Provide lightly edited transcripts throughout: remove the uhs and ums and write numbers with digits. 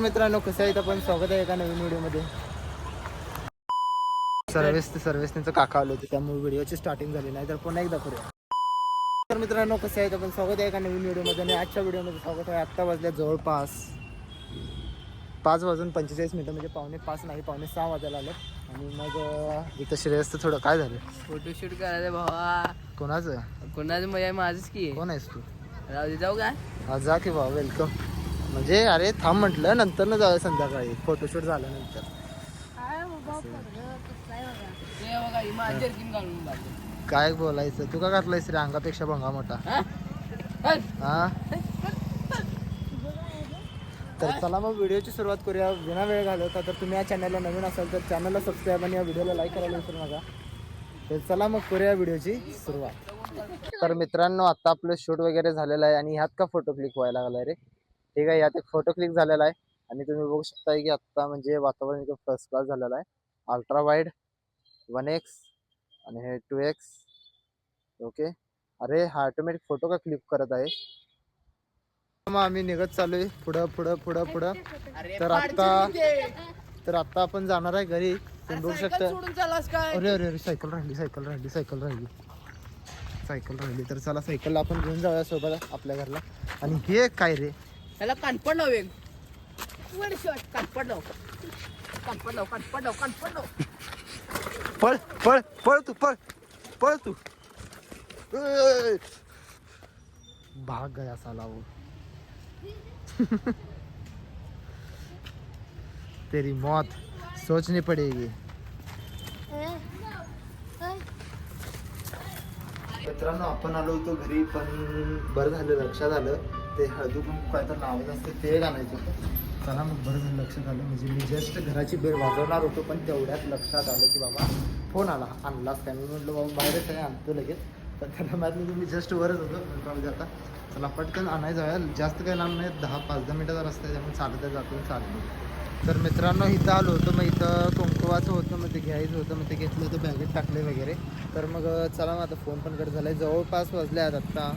मित्रांनो कसं आहे आपण स्वागत आहे एका नवीन व्हिडिओमध्ये. सर्व्हिस त्यांचं काका आलं होतं त्यामुळे व्हिडिओची स्टार्टिंग झाली नाही तर पुन्हा एकदा करूया. तर मित्रांनो कसं आहे आपण स्वागत आहे एका नवीन व्हिडिओमध्ये आणि आजच्या व्हिडिओमध्ये स्वागत आहे. आत्ता वाजल्या जवळपास 5:45 म्हणजे 5:45 नाही 5:45 वाजायला आलं. आणि मग इथं श्रेयस थोडं काय झालं फोटोशूट करायचं भावा. कोणाचं मजा माझंच की. कोण आहेस तू? जाऊ का? हा जा की भाऊ वेलकम. म्हणजे अरे थांब म्हटलं नंतर न जाऊया संध्याकाळी फोटोशूट झाल्यानंतर. काय बोलायचं तू का घातलायस रे अंगापेक्षा भंगा मोठा. हा तर चला मग व्हिडिओची सुरुवात करूया बिना वेळ घालवता. तर तुम्ही या चॅनलला नवीन असाल तर चॅनलला सबस्क्राईब आणि या व्हिडिओला लाईक करायला विसरू नका. तर चला मग करूया व्हिडिओची सुरुवात. तर मित्रांनो आता आपलं शूट वगैरे झालेलं आहे आणि ह्यात का फोटो क्लिक व्हायला लागलाय रे. ठीक आहे यात एक फोटो क्लिक झालेला आहे आणि तुम्ही बघू शकता की आत्ता म्हणजे वातावरण एकदम फर्स्ट क्लास झालेलं आहे. अल्ट्रा वाईड 1x आणि हे 2x. ओके अरे हा ऑटोमॅटिक फोटो का क्लिक करत आहे. मग आम्ही निघत चालू आहे पुढं. तर आता आपण जाणार आहे घरी. तुम्ही बघू शकता. अरे सायकल राहिली तर चला सायकलला आपण घेऊन जाऊया सोबत आपल्या घरला. आणि हे काय रे त्याला कानपड लाव एक पळ तू भाग गया साला वो. तेरी मौत सोचनी पडेगी. मित्रांनो आपण आलो होतो घरी पण बरं झालं लक्षात आलं ते हळदी कुंकू काय तर लावत असते ते घालायचं होतं. चला मग बरं झालं लक्षात आलं. म्हणजे मी जस्ट घराची बेल वाजवणार होतो पण तेवढ्यात लक्षात आलं की बाबा फोन आणलाच काय. मी म्हटलं बाबा बाहेरच आहे आणतो लगेच. पण त्याला माहिती मी जस्ट वरच होतो म्हणजे आता चला पटकन आणायचं जाऊया. जास्त काही लांब नाही 10-5 मिनिटाचा रस्ता आहे त्यामुळे चालत. तर मित्रांनो इथं आलो होतं मग इथं कुंकुवाचं होतं मग ते घ्यायचं होतं मग ते घेतलं होतं बॅगेत टाकले वगैरे. तर मग चला मग आता फोन पण कट झाला आहे. जवळपास वाजले आहेत आत्ता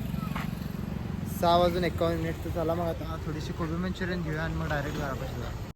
6:51. तर चला मग आता थोडीशी कोबी मंचुरियन घेऊया आणि मग डायरेक्ट घरापाशी जाऊया.